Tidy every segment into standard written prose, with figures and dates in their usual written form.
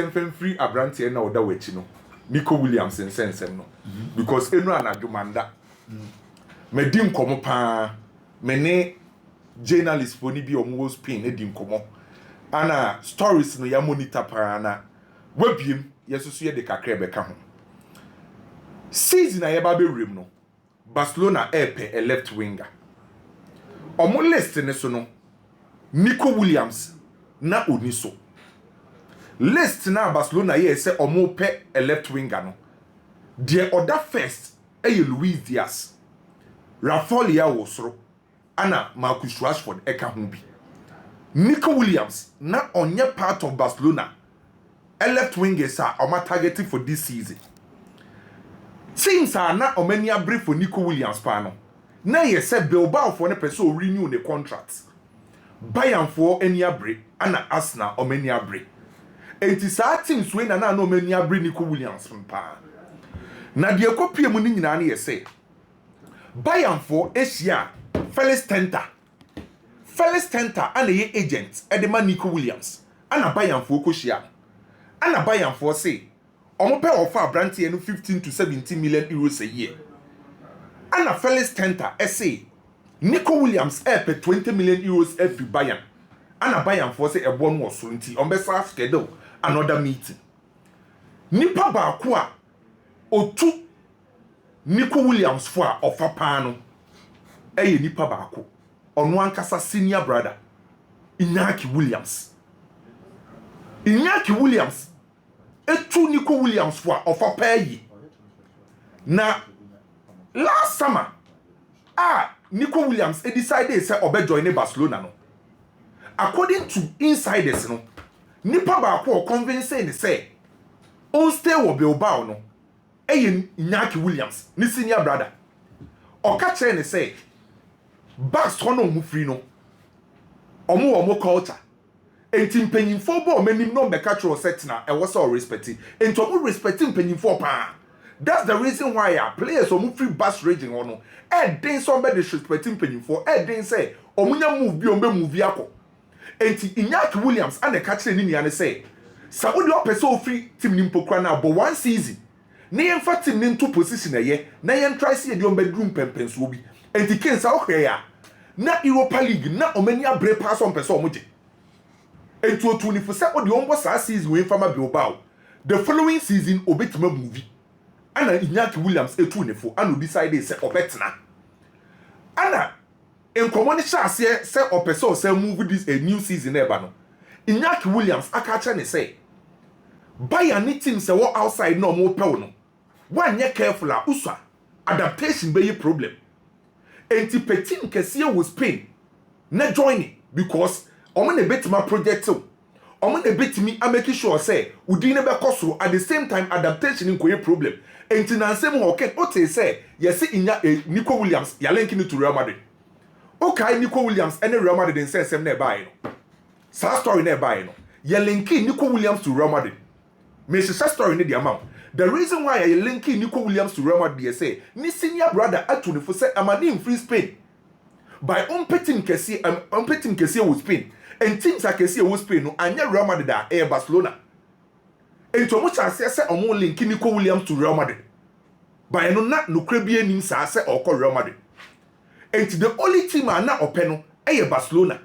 free abrantie na oda wachi no Nico Williams nsensem no because enu anadwumanda medi nkomo pa mene journalist foni bi omo Spain edi nkomo ana stories no ya monitor pa na wabiem yesusu ye de kakra beka ho season na yeba be rem no Barcelona epe a left winger omo list ne so no Nico Williams na oniso list na Barcelona ye say omo pe a left winger no the other first Luis Diaz Rafael Wosoro ana Marcus Rashford eka ho bi Nico Williams na onye part of Barcelona a left wingers are oma targeting for this season since na omani abre for Nico Williams pa no na ye say Bilbao for ne person renew the contract Bayern for any abre ana Arsenal omani abre enti sa teams we na no omani abre Nico Williams pa na de ekopie mu ni nyina na ye say Bayern for Asia Felix Tenter ana ye agent edema Nico Williams ana Bayern for koshia ana Bayern for say omo pe offer brantie no 15 to 17 million euros a year ana Felix Tenter say Nico Williams pe 20 million euros every Bayern ana Bayern for say ebo no so nti on be sa schedule another meeting nipa ba ko a otu Nico Williams for offer pa no nipa ba ko ono ankasa senior brother Iñaki Williams etu Nico Williams for offer pa yi na last summer Nico Williams decided say obe join Barcelona no according to insiders no nipa ba ko convince ni say on stay wo Bilbao no Iñaki Williams ni senior brother oka kire ni say Bas hono mu free no omo culture enti mpanyimfo bo omanim no be catch set na e was all respecting enti omo respecting mpanyimfo pa that's the reason why players omo free Bas raging hono den somebody respecting mpanyimfo den say omo nya move bi omo move akọ enti Iñaki Williams and the catch ni nia ne say Saudi opeso free team nimpokra na but one season na yen fa team ni into position na yen try see e di omo bedroom pempenso obi enti kensa ohwe ya na Europa League na omani abre pass on person omoje enti otu ni for say odi ombo sa season we fama Bilbao the following season obetima movie ana Iñaki Williams etu ne fo ana decide say obetna ana enkomo ni chance say opeso say move this a new season eba no Iñaki Williams aka ne say Bayern ni team say wo outside no mo pew no wanye careful a uswa adaptation be problem enti petin kese wo Spain na join because omo na betima project omo na betimi a make sure say udi ne be kosoro at the same time adaptation nko ye problem enti na nsem ho ken o te say yes Nico Williams ya link ni to Real Madrid okay Nico Williams and Real Madrid in sensem na buy no sa story na buy no ya link Nico Williams to Real Madrid me say story ni the amount. The reason why I link Nico Williams to Real Madrid say ni senior brother atuni for say amani in free Spain by umpeting kesi with Spain and teams are kesi with Spain no anya Real Madrid Barcelona and to much as say omo link Nico Williams to Real Madrid by no na no krebie nim sa say okọ Real Madrid and the only team na openo Barcelona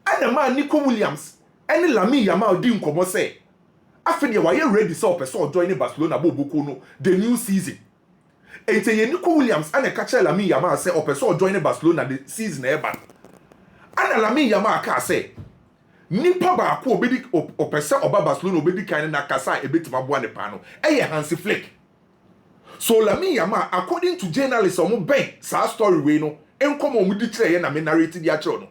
and man Nico Williams any Lamine Yamal di nkomo say after why you ready so person join Barcelona bobuko no the new season ente ye Nico Williams and catch Lamine Yamal say person join Barcelona the season eba and Lamine Yamal ka say nipa ba ko obedi opese oba Barcelona obedi kan na kasa ebetima boa ne pa no Hansi Flick so Lamine Yamal according to journalists omo ben sa story we no enkomo omo di kire ye na me narrate di a kire no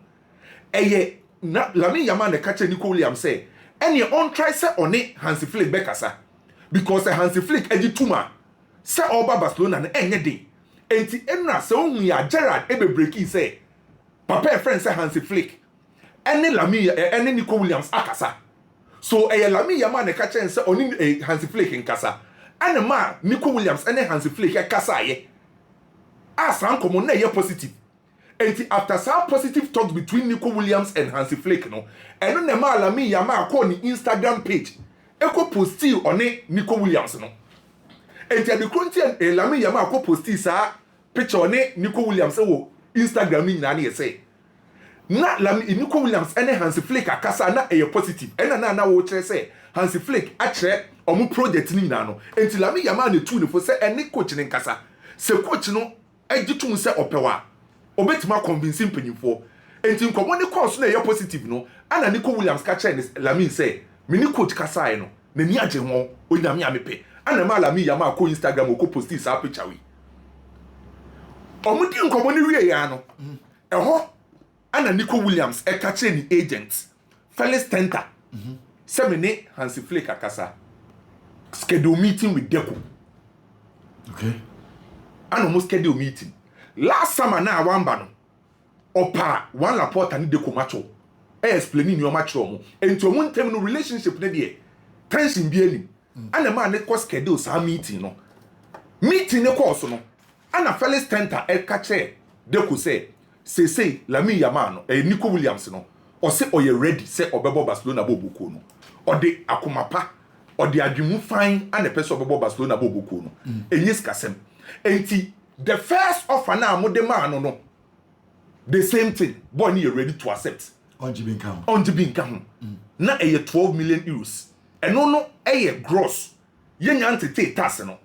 na Lamine Yamal ne catch Nico Williams say any on try say on it Hansi Flick bekasa because Hansi Flick edi tuma say oba Barcelona na enye dey enti enna say ohun ya Gerrard ebe breaki say papa friend say Hansi Flick any Nico Williams akasa so Lamine Yamal na catch say oni Hansi Flick nkasa and ma Nico Williams any Hansi Flick akasa ye asan komo na ye positive enti after some positive talks between Nico Williams and Hansi Flick no eno ne ma Lamine Yamal call ni Instagram page eko posti one Nico Williams no enti ade kronti Lamine Yamal ko posti sa picture one Nico Williams wo Instagram ni nyina na yese na Nico Williams ene Hansi Flick akasa na eye positive ena na wo kire se Hansi Flick a kire omu project ni nyina no enti Lamine Yamal ne tu ne fo se ene coach ne nkasa se coach no agitum se opewa obetima convince mpanyimfo enti nkomo ne course na eye positive no ana Nico Williams ka kire Lamine se mini coach kasa no na ni agye ho onyame amepe ana ma Lamine Yamal ko Instagram ko posti sa picture wi omudi nkomo ne wie ya no eho ana Nico Williams e ka kire ni agent Felix Tenter semene Hansi Flick akasa schedule meeting with Deco. Okay. Ano mo schedule meeting last summer na awamba no opa one Laporta ni Deco macho explaining your macho mo ento mo ntem no relationship ne de tension bi ani ana ma ne ko schedule sa meeting no meeting ne course no ana Felix Tenter e ka kire Deco say Lamine Yamal no Nico Williams no o se o ye ready say obebo Barcelona bobuko no o de akomapa o de adwemu fine ana pese obebo Barcelona bobuko no enyes kasem enti the first offer na mo de man no the same thing boy ni ready to accept on jibinka ho na 12 million euros eno no gross yenya antete tax no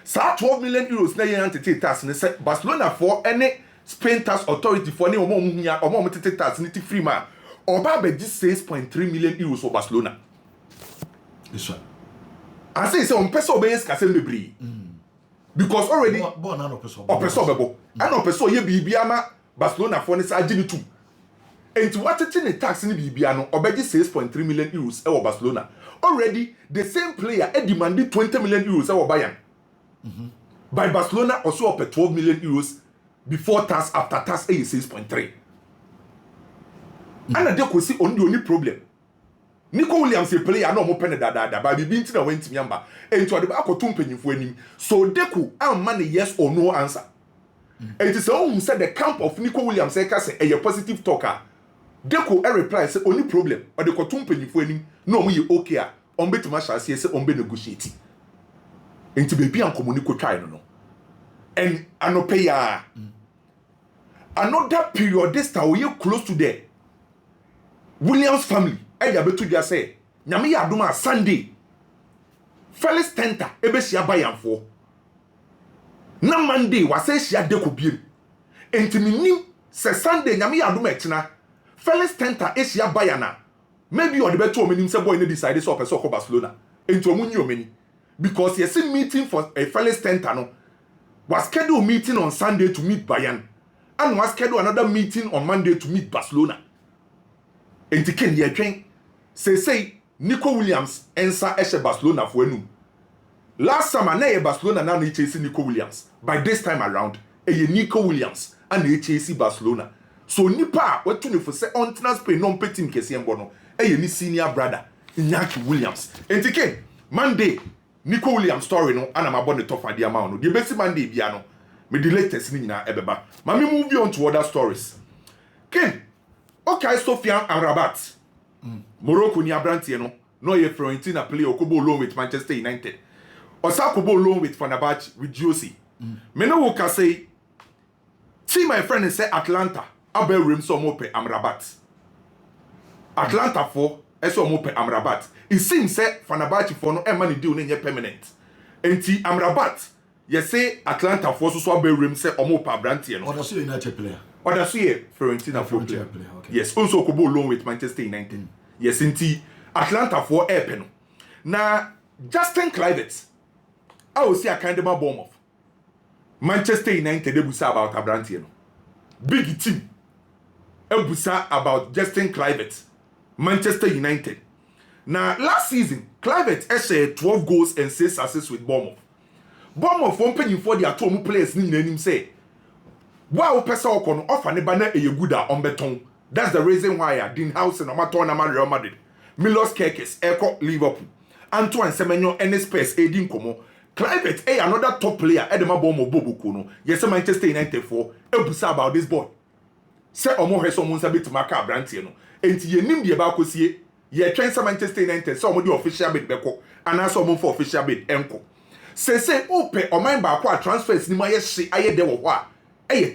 sa 12 million euros na yenya antete tax ne say Barcelona for any Spain tax authority for ni omo tete tax ni ti free ma oba be 6.3 million euros for Barcelona. Yes sir. I say on person obey skasem bebre. Because already born an person bebo. An person ye bibia ma Barcelona for ni sa agini tu. Enti watete ni tax ni bibia no obeji 6.3 million euros e wo Barcelona. Already the same player e demanded 20 million euros e wo Bayern. By Barcelona also up 12 million euros before tax, after tax 6.3. And they could see only problem. Nico Williams a player no more penny da by being to the went to Yamba and to the back of Tumpany for him. So they could money yes or no answer. It is all who said the camp of Nico Williams a positive talker. They could reply say only problem, but the Cotumpany for him no me okay on bet masha say on be negotiating. And to be and communicate no. And I no pay ya. Another period this time we close to there. Williams family eja betu dia say nyame ya adoma Sunday Felix Tenter ebe sia bayanfo na Monday wase sia Deco biem entinim se Sunday nyame ya adoma etina Felix Tenter sia bayana maybe or the betu omenim se boy ne decide so person ko Barcelona enti omunyi omeni because yes meeting for a Felix Tenter no was scheduled meeting on Sunday to meet Bayern and was scheduled another meeting on Monday to meet Barcelona. Enti ken ye twen say Nico Williams ensa eshe Barcelona for enum. Last summer na ye Barcelona na no chase Nico Williams. By this time around, ye Nico Williams and ye chase Barcelona. So nipa wetu ne for say on transfer no petim kese embo no ye ni senior brother Nico Williams. Enti ken Monday Nico Williams story no ana mabone top adia ma no. The best Monday bia no. Me the latest ni nyina ebeba. Ma me move on to other stories. Ken okay, Sofiane Amrabat. Morocco ni abrantie no ye Fiorentina play okobo loan with Manchester United. Osakobo loan with Fenerbahce with Jose. Me no wo ka say see my friend say Atlanta abel rim so mo pe Amrabat. Atlanta for eso mo pe Amrabat. It seems say Fenerbahce for no e man deal no nye permanent. Enti Amrabat ye say Atlanta for so abel rim say omo pe abrantie no. Or so United player. Or that's here Fiorentina for player. Okay. Yes, also kobo loan with Manchester United. Yes, inti Atlanta for airpen. Now Justin Kluivert, I will see a kind of a bomb of Manchester United. They busa about Abrantieno. Big team. Busa about Justin Kluivert, Manchester United. Now last season, Kluivert shared 12 goals and 6 assists with Bournemouth. Bournemouth won't pay for their 2 players. Ni say. Wow, person okono offer ne bana eyeguda on beton. That's the reason why I didn't house in Amateur Real Madrid. Milos Kerkez, Eko Liverpool. Antoine Semenyo, any space, Edin Komo. Kluivert, another top player, Edema Bomo Bobo Kuno. Yes, Manchester United for Ebusa about this boy. Say Omo Heso Munsabi to Maka Brantiano. And ye nim the Abacosie, ye twen sa Manchester United so mo di official bid beko ana so mo for official bid enko say ope oman ba kwa transfers ni ma ye hye aye de wo ho a eye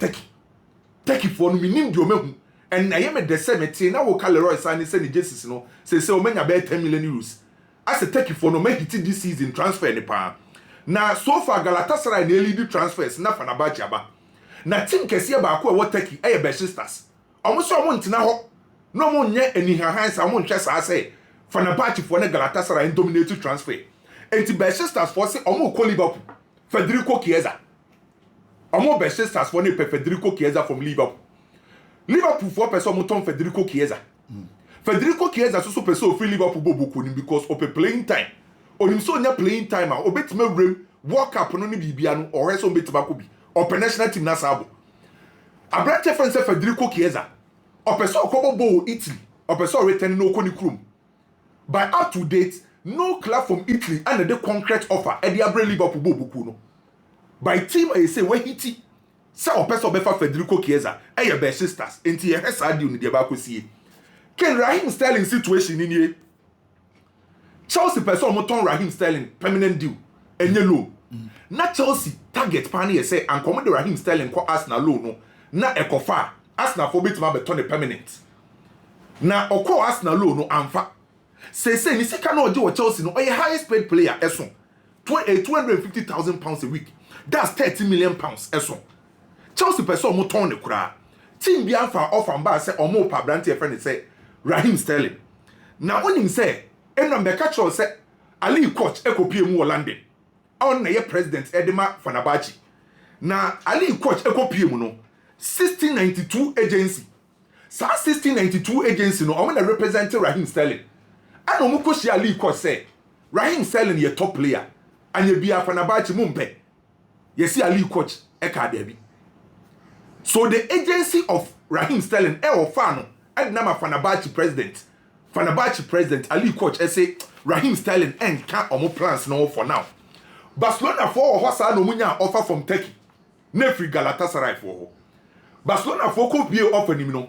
Turkey for no minim di o mehu en na ye me de se meti na wo Leroy Sane se ni Jesus no say o menya be 10 million euros as a Turkey for no make it this season transfer ni pa na so far Galatasaray na lead transfers na Fenerbahce aba na team kese ba ko e wo Turkey eye Besiktas omo so omo ntina ho no mo nye enihahan sa mo ntwe sa say Fenerbahce for na Galatasaray dominate transfer enti Besiktas for say omo ko Liverpool Federico Chiesa omo Besiktas for na Federico Chiesa from Liverpool for person mo ton Federico Chiesa Federico Chiesa so person free Liverpool bobo ni because of playing time onim so nya playing time a obetima wrem World Cup no ni bibia no or so obetima ko bi or national team na sabo abrante friend say Federico Chiesa or person okobo Italy or person return no koni krum by up to date no club from Italy and the concrete offer e dey abre Liverpool bobo no by team I say when hiti say or person obefa Federico Chiesa e ye Besiktas enti ye hesa di oni dey ba kosie Ken Raheem Sterling situation in here. Chelsea person moton Raheem Sterling permanent deal enye loan. Na Chelsea target pani say and come the Raheem Sterling ko Arsenal loan no na ekofa Arsenal for bit ma beton the permanent. Na okọ Arsenal loan no amfa. Say ni sika na oje wo Chelsea no oye highest paid player eson. 250,000 pounds a week. That's 30 million pounds eson. Chelsea person moton ne kura. Team bi amfa offer mba say omo pa brand e friend say Raheem Sterling. Na onim say enam be catch say Ali coach ekopie mu London. On na ye president Edema Fenerbahce. Na Ali coach ekopie mu no 1692 agency. Sa 1692 agency no omo na represent Raheem Sterling. Ana omo koshi Ali coach say Raheem Sterling ye top player. Anya bia Fenerbahce mu mpe. Ye see Ali coach e ka debi. So the agency of Raheem Sterling offer no and nama Fenerbahce president Ali coach say Raheem Sterling and can't omo plans no for now. Barcelona for hosa no munya offer from Turkey. Nefri Galatasaray for. Barcelona for ko bie offer ni no.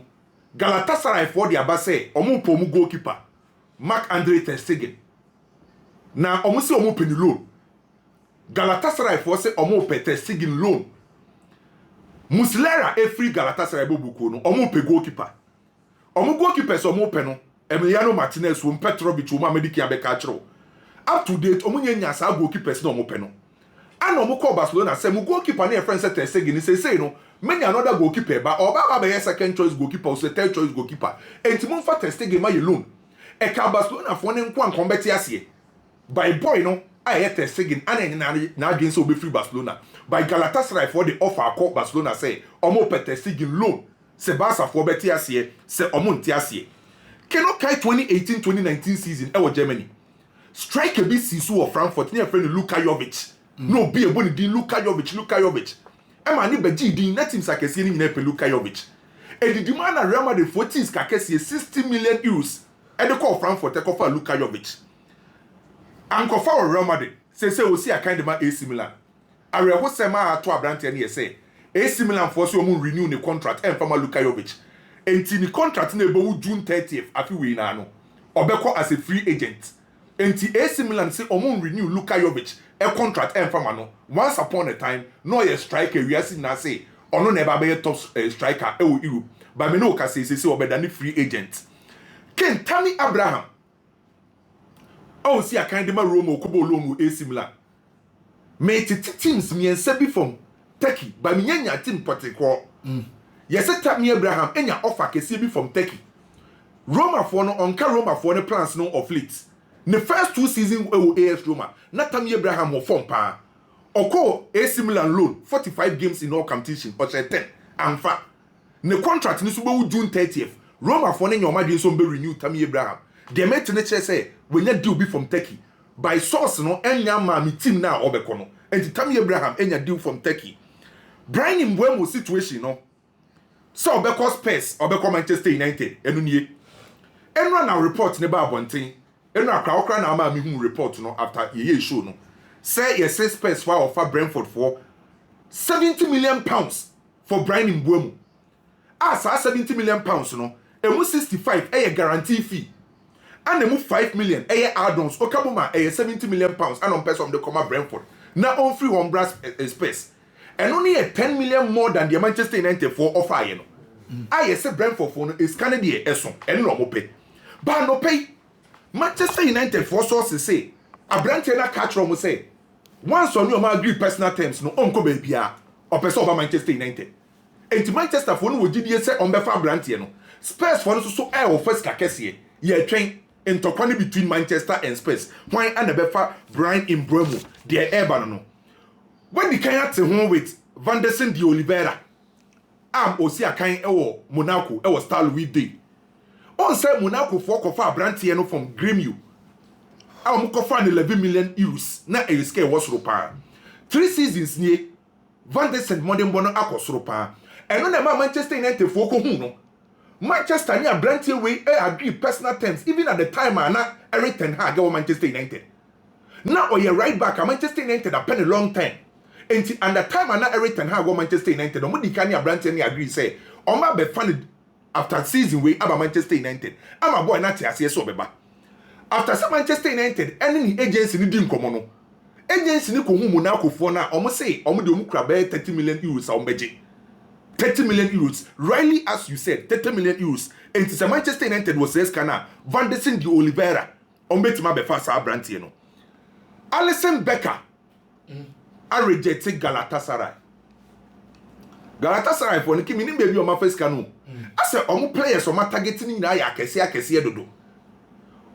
Galatasaray for the abase omo pomu goalkeeper Marc-Andre ter Stegen. Na omo se omo peni loan. Galatasaray for say omo pe ter Stegen loan. Muslera free Galatasaray bobuko no omo pe goalkeeper. Omo goalkeeper so omo pe no Emiliano Martinez wo Petrovic wo Mamedi Abeka chiro. Up to date omo nyanya sa goalkeepers no omo pe no. Ana omo call Barcelona say mu goalkeeper na friend say ter Stegen say no many another goalkeeper ba oba be second choice goalkeeper or third choice goalkeeper. Enti mo fa ter Stegen ma ye loan. E ka Barcelona fo ne nko ankon beti ase. By boy no I ter Stegen ana na adwen say obe free Barcelona. By Galatasaray for the offer call Barcelona say omo pe ter Stegen loan. Se Barca for beti ase se omo nti ase. Keno kai 2018-2019 season e wo Germany. Striker bi sisu of Frankfurt near friend Luka Jovic. No be ebo ni din Luka Jovic. E ma ni beji din na team sakese ni nyina pe Luka Jovic. E di demand na Real Madrid 14 kakese 60 million euros. E de call Frankfurt e call for Luka Jovic. Anko for Real Madrid. Say o see a kind of AC Milan. Are ho sema ato abrante na say AC Milan for so omo renew the contract and from Luka Jovic. Enti ni contract na ebe June 30th afi we na no. Obeko as a free agent. Enti AC Milan say omo renew Luka Jovic a contract and from no. Once upon a time no ye striker we asi na say ono never be top striker e wo Europe. But me no ka say obeda ni free agent. Ken Tammy Abraham. Oh see a kind of Roma okobo loan AC Milan. Me teams me ensebi from Turkey, but me nyanya team particular. Yes, Tammy Abraham enya offer kesi bi from Turkey. Roma for no onka Roma for no plans no of late. The first 2 seasons we AS Roma, na Tammy Abraham mo form pa. Oko AC Milan loan 45 games in all competition or 10 amfa. Ne contract ni so be June 30th. Roma for no nyoma dwen so be renew Tammy Abraham. The mate ne che say we nya deal bi from Turkey. By source no enya ma mi team na obeko no. And Tammy Abraham enya deal from Turkey. Brian Mbeumo situation no. So obeko Spurs, obeko Manchester United enu nie. Enra na report ne ba abonten. Enu akra okra na ama mi hu report no after ye show no. Say yes Spurs for offer Brentford for 70 million pounds for Brian Mbeumo. As 70 million pounds no, emu 65 guarantee fee. and they move 5 million add-ons okabuma 70 million pounds and on person the comma Brentford now on free one brass space and only 10 million more than the Manchester United for offer you know I say Brentford for is Canadian eson and no pay but no pay Manchester United for sources say a branch na catch from say once on you agree personal terms no onko baby or person over Manchester United and Manchester for no would say on befa branch no Spurs for so air of first kakesi ye train interquani between Manchester and Spurs why and the befa Brian in Bremo their air no when the kind to home with Vanderson de Oliveira am osi akan ewo Monaco ewo Star Louis Day on say Monaco for kofa branch no from Grêmio am kofa 11 million euros na e scale was ropa 3 seasons nie Vanderson modern bono akosoro pa eno na Manchester United for ko hu no Manchester near Blanty way agree personal terms even at the time na Eric Ten Hag go Manchester United. Now or you right back Manchester United a pen a long time. And the time na Eric Ten Hag go Manchester United. Omudi can near Blanty agree say Oma be funded after season way about Manchester United. I'm a boy not here so beba. After some Manchester United any agency ni dim komo no. Agency ni ko hu Monaco for na omo say omo de omu kra be 30 million euros a ombeje. 30 million euros. Rightly, as you said, 30 million euros. And it's a Manchester United was this kana. Vanderson de Oliveira. Ombetima befasa branti no. Alisson Becker. I rejected Galatasaray. Galatasaray for Niki minim baby on my face canoe. I said, omu players on my targeting na ya kesi dodo.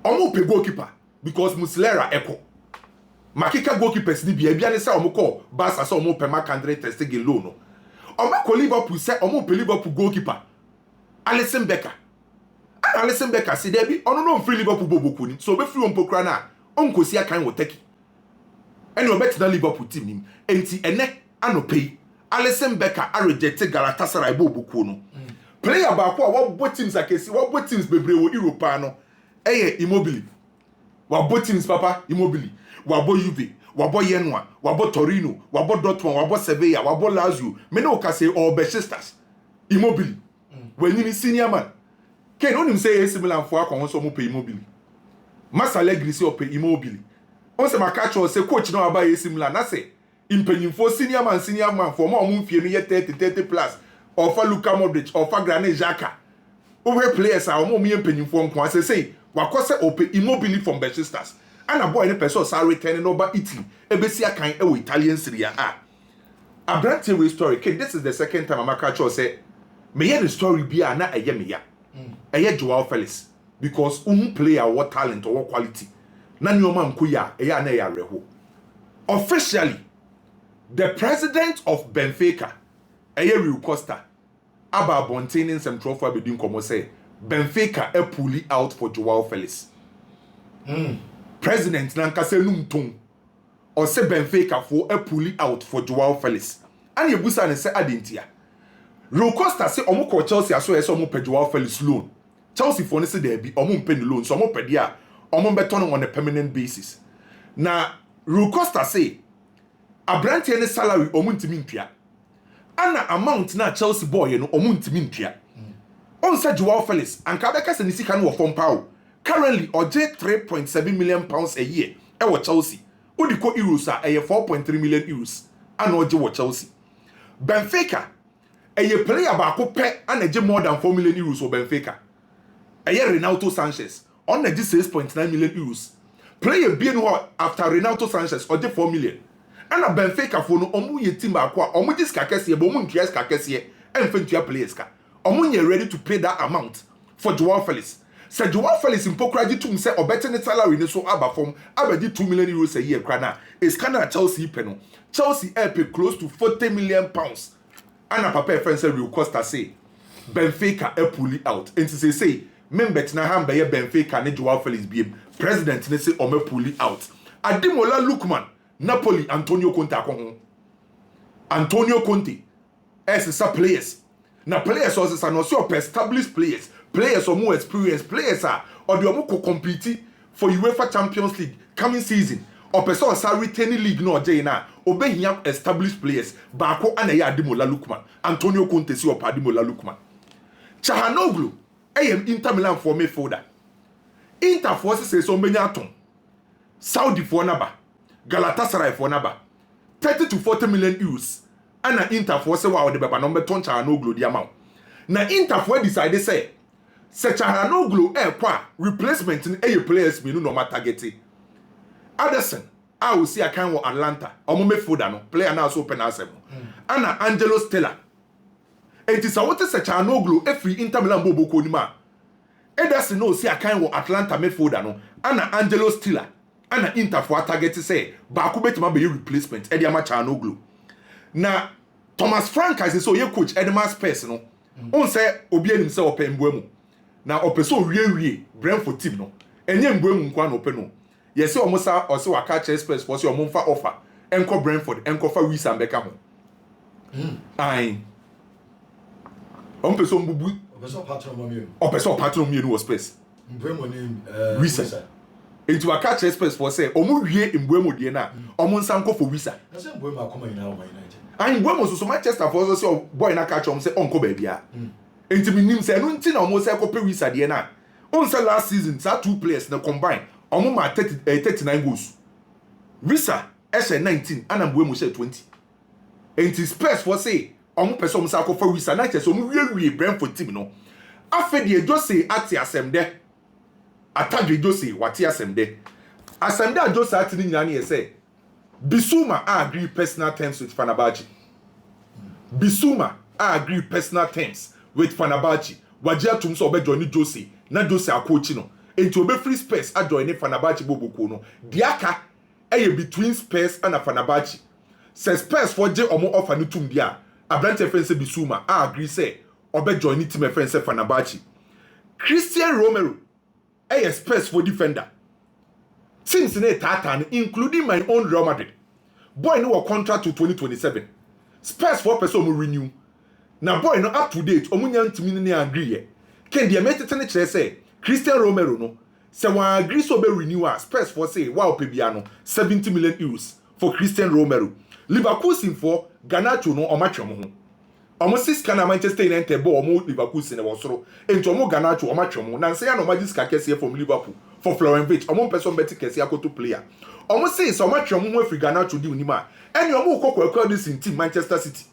Omu pe goalkeeper because Muslera echo. Makika goalkeepers ni bi ebia ne sa omu call Barca so omu pe Marc-André ter Stegen loan no. Omo ko Liverpool say omo pe Liverpool goalkeeper Alisson Becker. And Alisson Becker say there be ono no free Liverpool boboku ni. So be free on pokra na onko si akan wo take. Ene obet na Liverpool team nim. Enti ene anope Alisson Becker a reject Galatasaray boboku no. Player ba ko a wo teams akesi, wo teams bebre wo Europe no. Eye Immobile. Wo teams papa Immobile. Wo Juve. Wabo Yenwa, wabo Torino, wabo Dortmund, wabo Sevilla, wabo Lazio. Me no ka say all Besiktas. Immobile. When you senior man. Ken onim say AC Milan for akon so mo pay Immobile. Masalegri say o pay Immobile. On se makacho say coach no aba AC Milan na say impanyimfo senior man for mo mfie no ye 30 plus. Ofa Luka Modric, ofa Granit Xhaka. Over players are mo mi impanyimfo nko say wakose o pay Immobile from Besiktas. And a boy in a person are returning over Italy. Ebesia kind of Italian Serie A. A brand new story. This is the second time Amaka say, may hear the story be a na a yemia. A ye Joao Felix. Because player what talent or what quality. Nani man kuya a ya na ya reho. Officially, the president of Benfica, a ye Rui Costa, Aba Bontaining some trophy between como say, Benfica a pulling out for Joao Felix. President Nankase Numtung or say Benfica for a pulling out for Joao Felix. And your busa and say Adentia. Rui Costa say Omoko Chelsea as well as Omo pe Joao Felix loan. Chelsea for say there be Omo pay the loan, so Omo pe dia Omo beton on a permanent basis. Now Rui Costa say a branch any salary Omo ntimi ntwa. Ana amount na Chelsea boy no Omo ntimi ntwa. On say Joao Felix and Kabeka se nisika no form power. Currently, OJ 3.7 million pounds a year. Ewa Chelsea. Udiko euros are 4.3 million euros. And OJ wa Chelsea. Benfica. A player bako pe and a more than 4 million euros for Benfica. A year Renato Sanchez. On a 6.9 million euros. Player being what after Renato Sanchez OJ 4 million. And a Benfica for no omu ye team bako. Omu dis kakesi bo mu nkias kakesi and fentua players ka. Omu ye ready to pay that amount for Joao Felix. Sir Joao Felix in Pokraji to say or better salary in so aba from abadi 2 million euros a year crana is kind Chelsea penal. Chelsea air pay close to 40 million pounds. And a papa friend said Rui Costa say Benfica air pulling out. And to say membet na ham by Benfica ne Joao Felix be president ne say o me pulling out. Ademola Lookman Napoli Antonio Conte akon. Antonio Conte as players. Na players also no so established players. Players or more experienced players are or the omo compete for UEFA Champions League coming season or person sa retaining league no jay na obehia established players bako anaye Ademola Lookman Antonio Conte si Ademola Lookman Chahanoglu am Inter Milan for midfielder Inter force say so many atom. Saudi for naba. Galatasaray for naba. 30 to 40 million euros. And Inter force wa the baba number ton Chahanoglu the amount. Na Inter for decide say Chahanoglu kwa replacement in a players me no matter target. Addison, I will see a kind of Atlanta. Omo Foda no player now so open as Anna Angelo Stella. It is a what is Chahanoglu every Inter Milan bobo konima. Ederson no see a kind of Atlanta midfielder no. Anna Angelo Stella. Anna Inter for target say baako betima be replacement. Edi ama Chahanoglu. Na Thomas Frank as so ye coach Edema Spurs no. On say obi anim say open mbuemu. Na opeso wie Brentford team no. Enye mbuemu nkwa no open no. Yes, almost also a catch express for your monfa offer. Enko Brentford, enko fa Wisa Mbeka ho. Aye. On person bubu. Person patron mi no space. Mbwemo ni Wisa. Into a catch express for say omu wie mbwemo die na. Omu nsanko for Wisa. Na say mbwemo akoma ina o United. Aye mbwemo so Manchester for say boy na catch om say onko ba bia. Enti mi nim say no nti na omu say ko pe Wisa die na. On say last season sa two players na combine. Omo ma 39 goals. Visa ese 19 and Mbwemo say 20. And it Spurs for say omo person sa ko for Visa na che so omo wie Brentford team no. Afa de Jose ati asem de. Atadwe Jose wati asem de. Asem de Jose ati ni nyina na say Bissouma agree personal terms with Fenerbahce. Bissouma agree personal terms with Fenerbahce. Wajia tum so obejo ni Jose na Jose akochi no. Into be free Spurs a join Fenerbahce bobo no. Diaka between Spurs and Fenerbahce. Says Spurs for je omo offer ni tum dia. Abrante friend say Bissouma agree say obe join team friend say Fenerbahce. Christian Romero Spurs for defender. Since ne tatan including my own Real Madrid. Boy no contract to 2027. Spurs for person mo renew. Na boy no up to date omunya ntimi ne agree ye. Ken dia metete ne kire say Christian Romero no say one agree so be renewal Spurs for say wow pebia no 70 million euros for Christian Romero. Liverpool sim for Garnacho no omatwem ho. Omo 6 kana Manchester United bo omo Liverpool sin e wosoro. Ento omo Garnacho omatwem ho. Na say na magis ka kese from Liverpool for Florian omo person bet kese akoto player. Omo say so omatwem ho afri Garnacho di unima. Eni omo kokwa this in team Manchester City.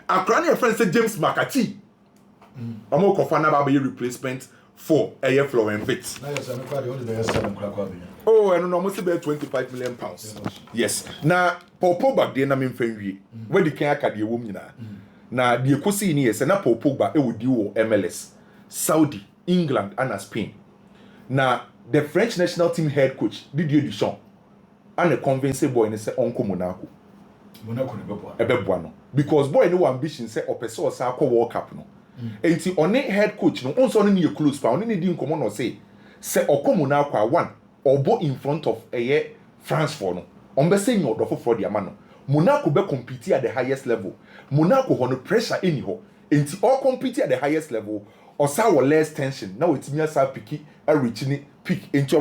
Akra na friend say James McCarthy. Omo kofa na ba be replacement for a Florian Wirtz. Oh, and almost about 25 million pounds. Yes. Now, Paul Pogba de na memfenwie. Where the can akade wo nyina. Na the ekosi ni yes na Paul Pogba e wodi wo MLS, Saudi, England and Spain. Na the French national team head coach Didier Deschamps and a convince boy ne say onko Monaco. Monaco ne beboa. Ebeboa no. Because boy no ambition say opeso sa akọ World Cup no. Enti on head coach no onso no ne close pa on ne di nkomo no say okomo na akwa one obo in front of France for no on be say nyodo for the amano Monaco be compete at the highest level. Monaco ho no pressure any ho enti all compete at the highest level or sa less tension now it means sa pick a reach ni pick enti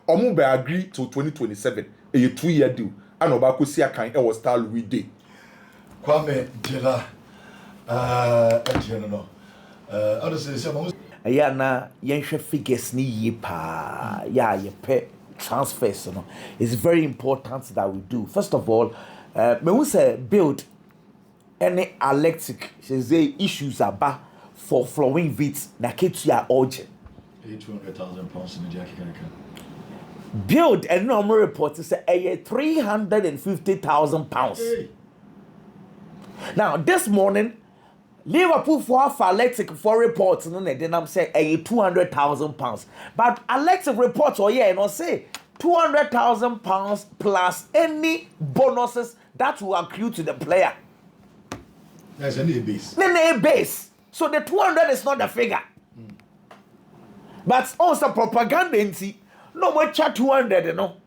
omo be agree to 2027 a 2-year deal and oba ko si akan e was star Louis Day Kwame Dela no yeah, na yenhwe figures ni ye pa yeah ye pay transfers no. It's very important that we do. First of all, me we say build any electric say issues about for flowing Wirtz na ketua urgent 200,000 pounds in the jacket. Build a normal report say 350,000 pounds. Hey. Now this morning Liverpool for electric for reports no then I'm say 200,000 pounds. But electric reports say 200,000 pounds plus any bonuses that will accrue to the player. That's any base. Then base. So the 200 is not the figure. But also propaganda no more chat 200 you know.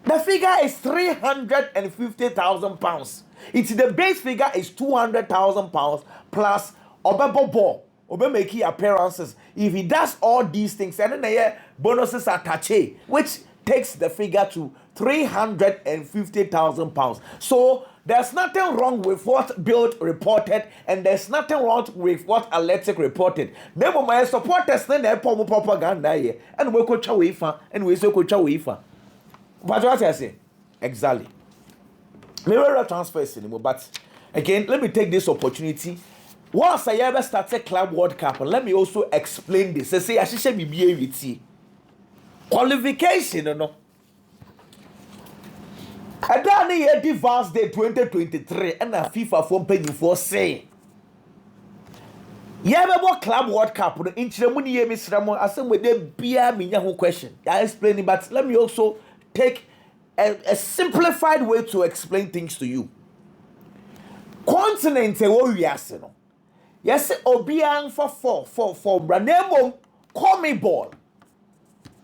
The figure is 350,000 pounds. It's the base figure is 200,000 pounds plus Obebo Obe making appearances. If he does all these things, and then the bonuses are attached, which takes the figure to 350,000 pounds. So there's nothing wrong with what Build reported, and there's nothing wrong with what Athletic reported. Nemo my supporters then they put propaganda here, and we coach UEFA, and we say coach UEFA. But what I say? Exactly. Maybe not transfers anymore, but again, let me take this opportunity. Once I ever started Club World Cup, let me also explain this. I say I should be with qualification, no. I don't need a Vals Day 2023 and a FIFA phone penny for say. Yeah, about Club World Cup, the Inchramuni Miss Ramon, I said with them beer me whole question. I explain it, but let me also take a simplified way to explain things to you. Continent yes, Obiang for Branemo call me ball.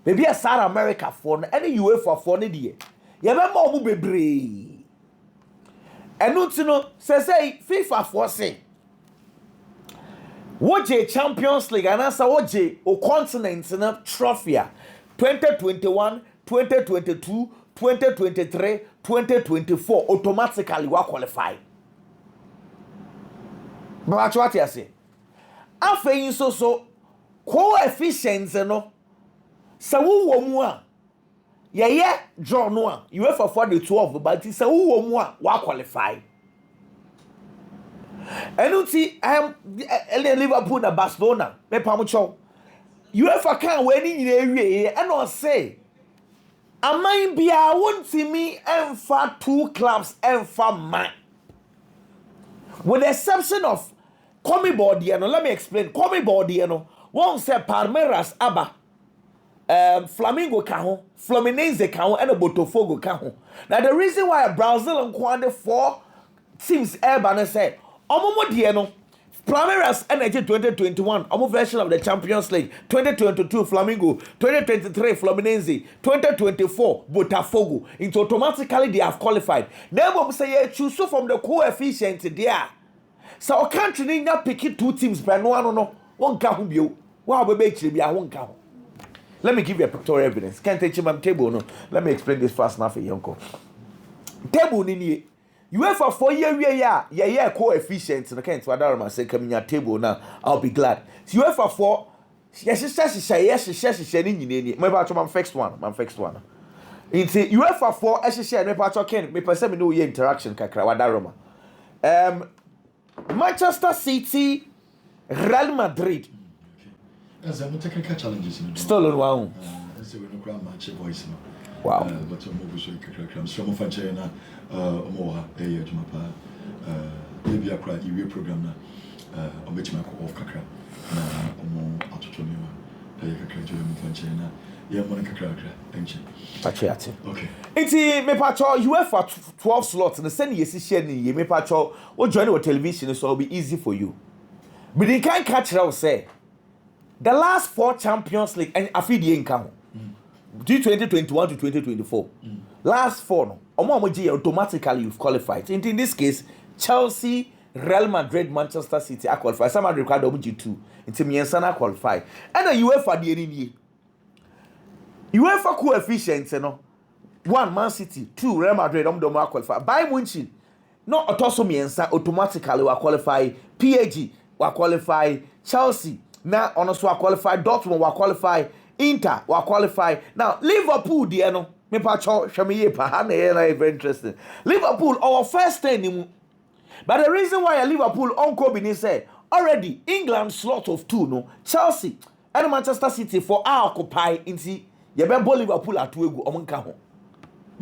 Maybe a South America for any UEFA for any remember omu bebre enu tino say FIFA for say woje Champions League anasa woje o continent na trophy 2021 2022 2023 2024 automatically wa qualify but what you say afeyin so coefficients no sa wo mu a yeah, draw no. You have for the 12, but it's a who wa qualify. And you see, I am Liverpool and Barcelona. Me pamucho. You have a can winning in the area, and I say, I might be I won't see me and for two clubs and for mine. With the exception of Comi Bordiano, let me explain. Comi Bordiano, one say Palmeiras Abba. Flamengo kaho, Fluminense kaho, and a Botafogo kaho. Now the reason why Brazil and Kwande 4 teams Urban said, Omomo Dieno, Palmeiras Energy 2021, Omo version of the Champions League, 2022 Flamengo, 2023 Fluminense, 2024 Botafogo. Into automatically they have qualified. Never say choose from the coefficient there. So our country need not pick it 2 teams, but no, one kaho bio. Wow, baby, be a one kaho. Let me give you a pictorial evidence. Can't take him on table, no. Let me explain this fast enough for Yonko. Table ni you have for 4 year coefficient. I can't say come in your table now. I'll be glad. So you have for 4. Yes, ni. My part of fixed one. You have for 4. Share my part of Ken. Me person me know your interaction kakra wadaroma. Manchester City, Real Madrid. As I'm technical challenges in Still on one. As we don't grab much voice. Wow. But I'm over so you some of China, more a year to my maybe I cried you program on which my off Kakra, or autonomy. China. Yeah, Monica Kakra, Patriot. okay. It's me patcho UEFA 12 slots and the send yes share ni me patcho or join your television so it'll be easy for you. But they can't catch it say. The last 4 Champions League and Afidi income. 2021 to 2024. Last 4 no. Automatically you've qualified. In this case, Chelsea, Real Madrid, Manchester City are qualified. Some are required G2. Into Miensana qualified. And the UEFA the any UEFA coefficients, 1 Man City, 2 Real Madrid, qualified. Bayern Munich, no also Miensa automatically will qualify. PSG will qualify. Chelsea. Now, honestly, we qualify. Dortmund will qualify. Inter will qualify. Now, Liverpool, no. Me pacho, very interesting. Liverpool, our first 10. But the reason why Liverpool Uncle Bini said already England slot of 2, no. Chelsea and Manchester City for our occupy into you better Liverpool at 2 go omonka.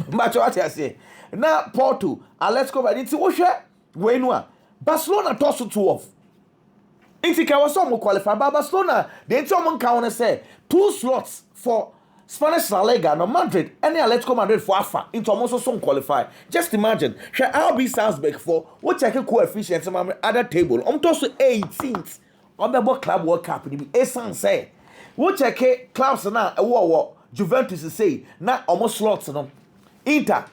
But what I say now, Porto, let's go back into Osha. Wenua Barcelona toss 12. Intika was some qualify, but Barcelona, the German counter say 2 slots for Spanish La Liga, no Madrid, and Atletico Madrid for AFA, into almost some qualify. Just imagine, shall RB Salzburg for what check coefficients on other table. I'm tossed to 18th on the Club World Cup. Esan say, what check clubs now, a war, Juventus say, not almost slots no. Inter,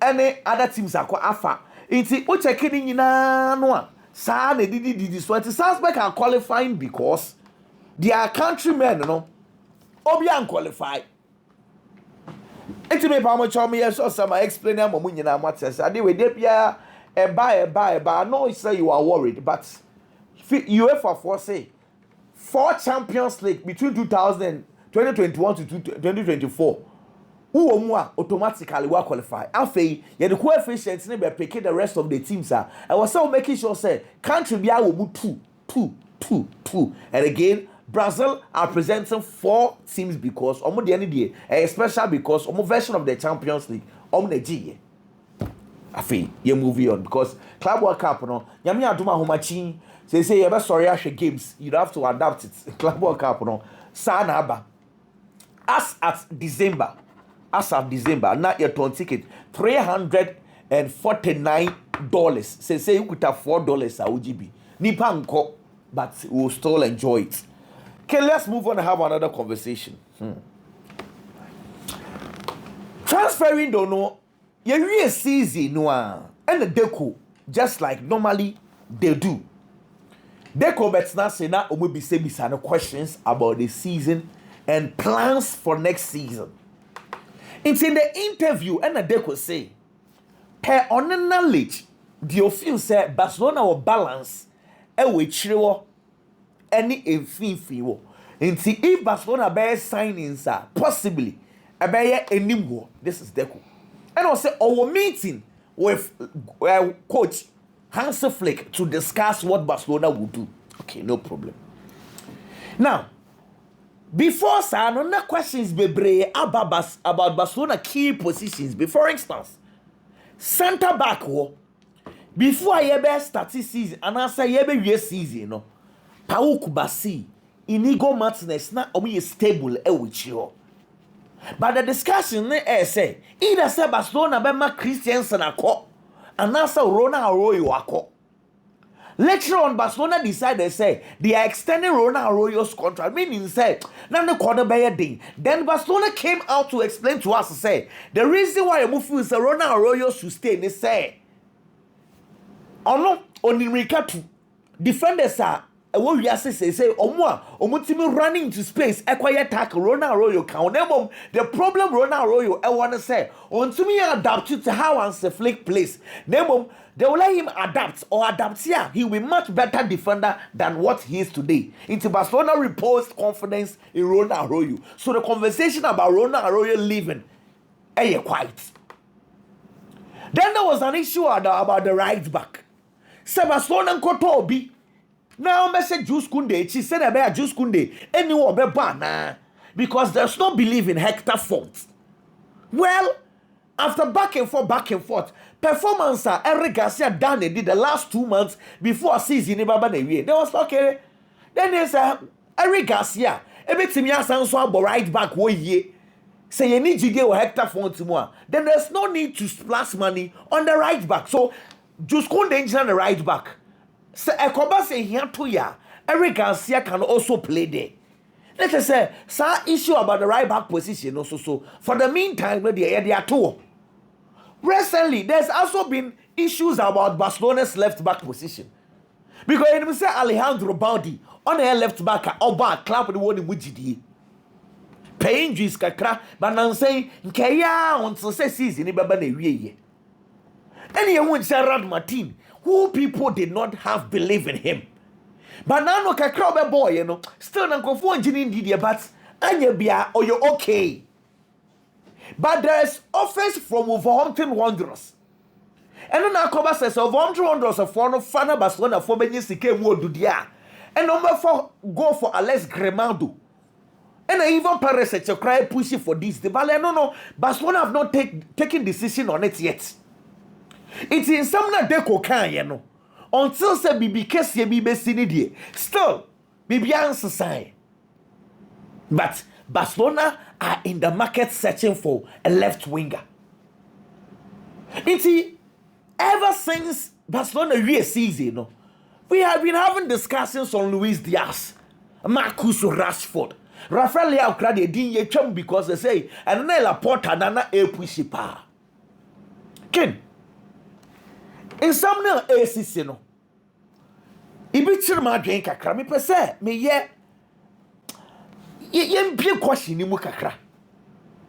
any other teams are called AFA. It's what check in no. Sa they did this one. Salzburg are qualifying because their countrymen, Obi unqualified. Enti me pa mo chow me yes or some explain am mo nyina matters. Ade we dey bia e know say you are worried, but UEFA for say 4 Champions League between 2021 to 2024. Who automatically will qualify. Afei, the coefficients ne be pick the rest of the teams are. I was so making sure say country be will move 2. And again, Brazil are presenting 4 teams because omo the end day, especially because omo version of the Champions League, omo the G. Afei, you move on because Club World Cup no, nyame adoma homachi, say you be sorry ashe games, you have to adapt it. Club World Cup no, sana aba. As at December, not your turn ticket, $349. Say you could have $4 AUGB. Nipa nko, but we'll still enjoy it. Okay, let's move on and have another conversation. Transferring don't know. You really season no, and the deco just like normally they do. Deco bets now say na omo be say questions about the season and plans for next season. It's in the interview, and they could say, per on knowledge, do you feel say Barcelona will balance which any info? And see if Barcelona bear signings are possibly a bear any more. This is Deco. And also our meeting with coach Hans Flick to discuss what Barcelona will do. Okay, no problem. Now, before sir, no questions bebre about Barcelona key positions. For instance, center back before I ever start season and answer year season no. Pau Kubasi, Inigo Martinez na omi stable with you. But the discussion say either say Barcelona be ma Christiansen akọ and answer Ronald Arroyo akọ. Later on, Barcelona decided say they are extending Ronald Arroyo's contract, meaning say now the corner by thing. Then Barcelona came out to explain to us say the reason why you move is Ronald Arroyo should stay. They say, oh no, on the defenders are what we are say omo running into space. Acquire tackle Ronald Arroyo count. The problem Ronald Arroyo I want to say on to me adapt to how Hans Flick plays. They will let him adapt or adapt here. He will be much better defender than what he is today. Into Barcelona reposed confidence in Ronald Arroyo. So the conversation about Ronald Arroyo leaving, quiet. Then there was an issue about the right back. Barcelona Kotobi. Now message Juice Kunde. She said about Juice Kunde. Anyone be bad because there's no belief in Hector Font. Well, after back and forth, performance Eric Garcia done did the last 2 months before season there was okay. Then there's Eric Garcia. Everything you sound so about right back 1 year. Say you need to get Hector Font more. Then there's no need to splash money on the right back. So just go danger on the right back. So Ekoba say here 2 years. Eric Garcia can also play there. Let us say, issue about the right back position also. So for the meantime, they are 2. Recently, there's also been issues about Barcelona's left back position. Because you say Alejandro Baldi on the left back or back club the one in Mujidi. Pay injuries kakra, but now say Nkaya on say season in Babane. And you won't say Rad Martin, who people did not have belief in him. But now no kakra boy, still not for engineering Didier, but Anya Bia or you're okay. But there is offense from Wolverhampton Wanderers. And then Akoba says Wolverhampton Wanderers are for Fana Barcelona for many came wo do dia. And number 4 go for Alex Grimaldo. And I even Paris said to cry pushing for this. The Bale no. Barcelona have not taken decision on it yet. It's in some na deco can until say Bibi Kessie Bibi Sinidie. Still, Bibi answer sign. But Barcelona are in the market searching for a left winger. Ever since Barcelona re-season, we have been having discussions on Luis Diaz, Marcus Rashford, Rafael Leao Krade Dinye Chum because they say and then Laporta Nana Epushipa. Ken, in some no ACC no. Ibichir ma dwen kakra me pese me ye be question ni mu kakra.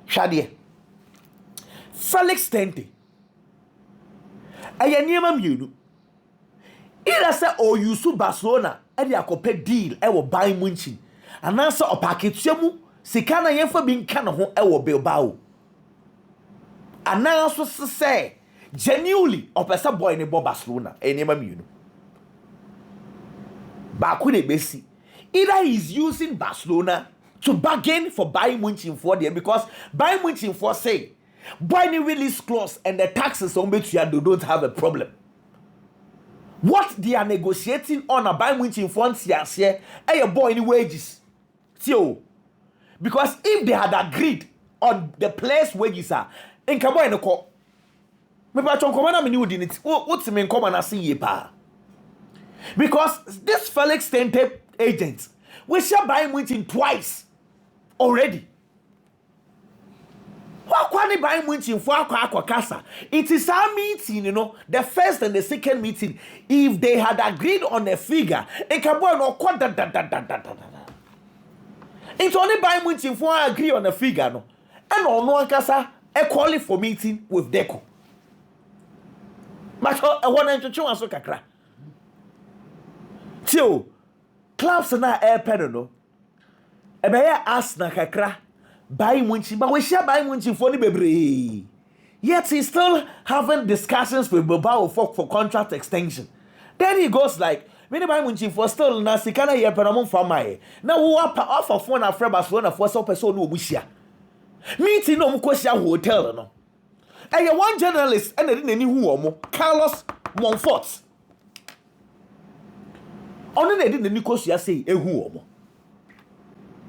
Hwade. Felix Tente. Aya niema mienu. Ila se o yusu Barcelona e de akope deal e wo Bayern Munich. Anansa opaketua mu sika na yemfa bi nka ne ho e wo Bilbao. Ananso se genuinely opesa boy ne bo Barcelona e niema mienu. Ba ku de besi. Either he's using Barcelona to bargain for Bayern Munich for them because Bayern Munich for say boy ni release clause and the taxes on which they don't have a problem. What they are negotiating on a Bayern Munich for here, a boy any wages. So, because if they had agreed on the players' wages are in Cabo and Co. Me ba chon komana me ni wodi it. What's me come na see ye pa. Because this Felix Tente agent, we shall buy Munich twice already. What buy Munich for Akwa? It is our meeting, you know, the first and the second meeting. If they had agreed on a figure, it can no it's only buy Munich for agree on a figure, no. And on one casa a call for meeting with Deco. But I want to show us kakra. Tio, clubs na airpen no. Ebeye ask na kakra buy Munich, but we share buy Munich for ni bebre. Yet he's still having discussions with Bilbao for contract extension. Then he goes like, "Many buy Munich for still na sikana airpen amon for my. Now who offer phone after Barcelona for so person no bushia. Meeting no mkosia hotel no. And one journalist and any who omo Carlos Monfort. Only they didn't Nico say ehu omo.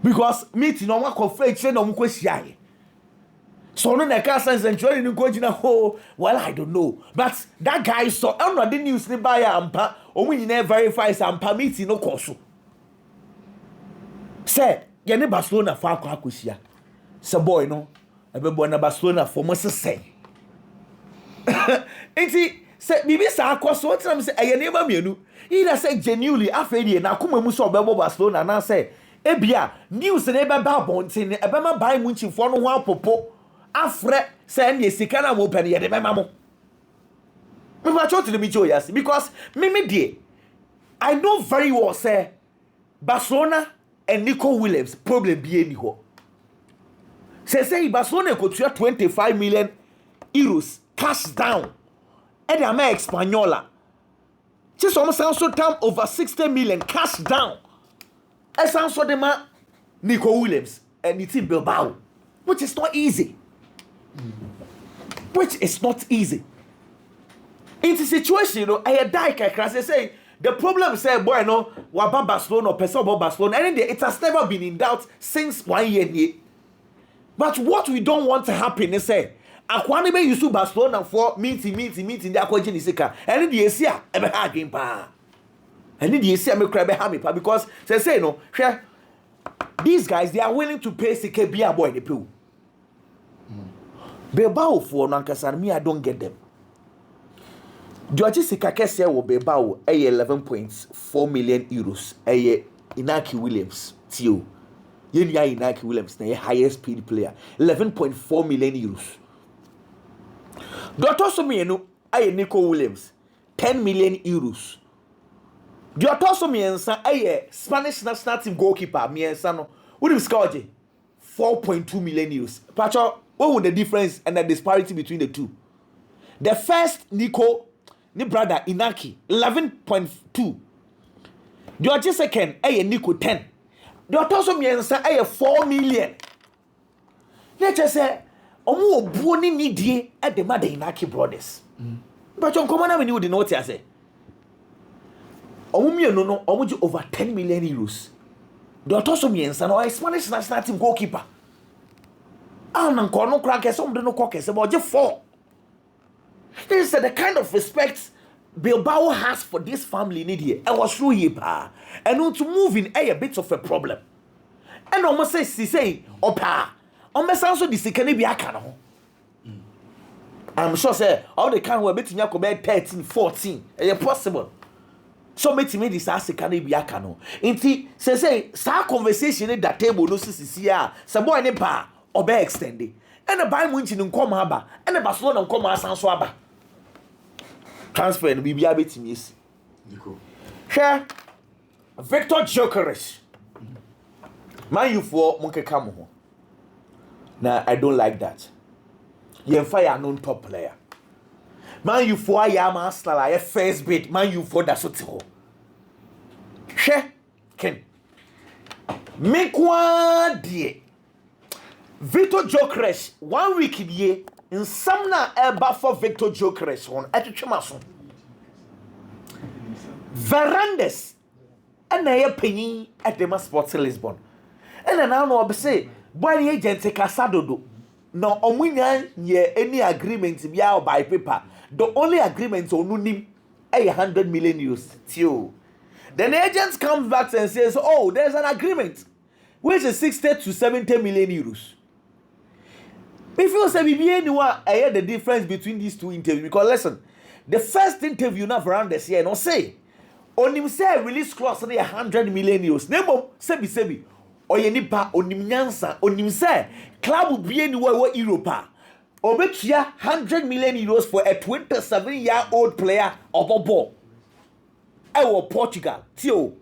Because meeting no one conflict say no mkosia. So no na ka sense and join ni go gina ho. Well, I don't know. But that guy saw on the news ni buy ampa omo nyina verify ampa meeting no koso. Say, ye ne Barcelona fa akosia. Say boy no, ebe na Barcelona for mo say. Enti say bibi sa akoso what am say eye neba mienu. Either say genuinely afedi na akoma mu so obebo Barcelona na say ebia news na ebe ba bonten ebe ma buy Munich for no ho apopo afre say na sika na mo pen ye de bema mo. Me ba chot to me joy yes because me die I know very well say Barcelona and Nico Williams problem be any ho. Say Barcelona go to 25 million euros cash down. And the American Española. Just almost also time over 60 million cash down. And sounds so the man Nico Williams and it's in Bilbao. Which is not easy. Which is not easy. In the situation, you know, I die they say the problem is boy no waba Barcelona or person about Barcelona. And it has never been in doubt since 1 year. But what we don't want to happen is say Akwane be use Barcelona for meeting the akwaji nisika. And the Asia ebe ha game pa. And the Asia me cry be ha me pa because say no, share these guys they are willing to pay sika bia boy the pill. Bilbao for no ankasa me I don't get them. George sika kese wo Bilbao 11.4 million euros. Inaki Williams tio. Yenya Inaki Williams na highest paid player 11.4 million euros. Dr. Somienu aye Nico Williams 10 million euros. Dr. Somiensa aye Spanish national team goalkeeper miensa no what is scored 4.2 million euros. Pacho, what would the difference and the disparity between the two? The first Nico ni brother Inaki 11.2. George second aye Nico 10. Dr. Somiensa aye 4 million. Let's just say omo obuo ni nidie at the mother Inaki brothers. But on common avenue would know what I say. Omo no omo ju over 10 million euros. Dr. Somiensa no Spanish national team goalkeeper. Nan kono crack some do no cock about just 4. This is the kind of respect Bilbao has for this family nidie. I was through here pa. And to move in a bit of a problem. And almost say opa. Also the second be akano. I'm sure say all the can we between yako be 13, 14. Is possible. So me this second be akano. Inti say sa conversation at that table no sisi here. Sa boy ne ba obe extended. ɛna Bayern Munich no nkɔm aba ɛna Barcelona nkɔm asan so aba transfer no bibia betimi esi Nico. hwɛ Victor Gyökeres Man U for monkeka mo ho na I don't like that yɛmfa yɛ non top player Man U for ayɛ ama Arsenal ayɛ first bid Man U for da so te hɔ hwɛ ken mekwa die Victor Gyökeres 1 week die nsam na eba for Victor Gyökeres hon etwetwema so Verandes ɛna yɛ panyin at the Sports Lisbon ɛna na no obese boy agent Casadodo na omunya ye any agreement bia by paper the only agreement onu nim 100 million euros tio then the agent comes back and says oh there's an agreement which is 60 to 70 million euros. If you say BBA I hear the difference between these two interviews because listen the first interview na Verandes here no say onim say release clause na 100 million euros nemo sebi oye nipa onim nyansa onim say club bie ni wo Europa obetua 100 million euros for a 27-year-old player of ball ewo Portugal tio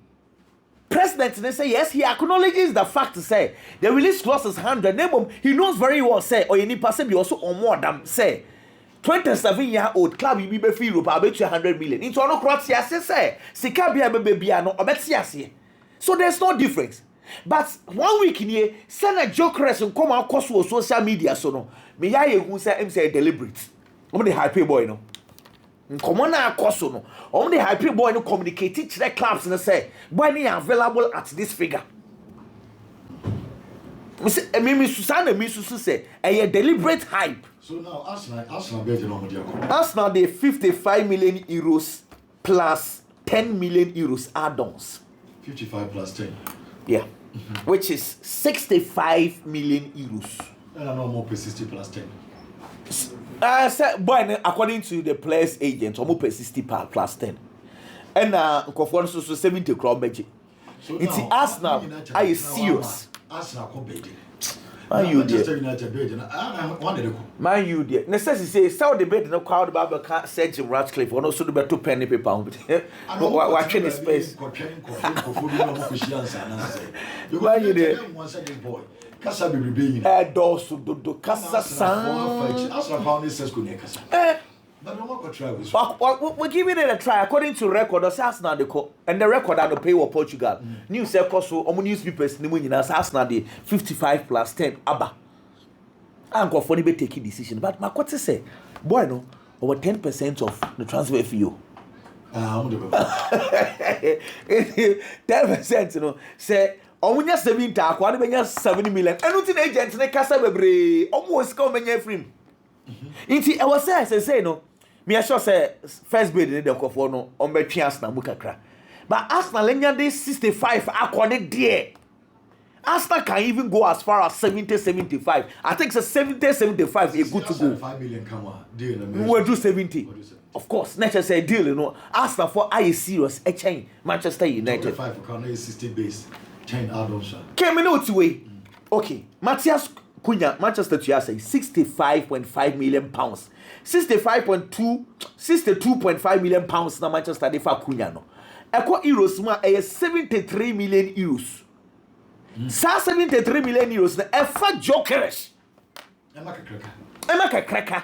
president they say yes he acknowledges the fact to say the release clause is 100 nemo he knows very well say oye nipa sebi also on more than say 27-year-old club you be free Europa about 100 million. Into no Croatia say sika bia bebia no obeti ase. So there's no difference. But 1 week in here, Sana Gyökeres come across social media so no. Me ya ye say deliberate. I'm the hype boy no. Come on across no. I'm the hype boy no communicate to the clubs and say boy ni available at this figure. Me Susanna me Susu say a deliberate hype. So now Arsenal bet on the Arsenal they 55 million euros plus 10 million euros add-ons. 55 plus 10. Yeah. Which is 65 million euros. And I know more per 60 plus 10. Boy, according to the players agent, almost per 60 plus 10. And so 70 crowd budget. So it's Arsenal are you serious? Arsenal ko bet. Man you dear. Man you dear. Necessity say sell the bed no crowd about can't say Jim Ratcliffe or no so the better penny paper. Watching the space. Man you dear. Kasa be being dosu do kasa san. Arsenal found this says kasa. But no one could try with. We're giving it a try according to record. Arsenal the co and the record and the pay of Portugal. News so on newspapers. Arsenal the 55 plus 10. Abba. I'm going for the taking decision. But my coach say, boy no over 10% of the transfer fee. 10% you know say. Omunya 70 akwa na benya 70 million. Enu ti na agent ne kasa bebre. Omo sika omenya free. Inti e was say no. Me sure say first bid ne de kofo no on betwe Arsenal mu kakra. But Arsenal lenya dey 65 akwa ne there. Arsenal can even go as far as 70-75. I think so 70-75 is good to go. 5 million come on. Deal. We do 70. Of course, Nature say deal, you know. Arsenal for I serious a chain. Manchester United. 5 for 60 base. 10 add-ons. Came out way. Okay, Matthias Cunha, Manchester to say 65.5 million pounds. 62.5 million pounds na Manchester de for Cunha no. Eko euros ma 73 million euros. 73 million euros na efa Gyökeres. Emaka kraka.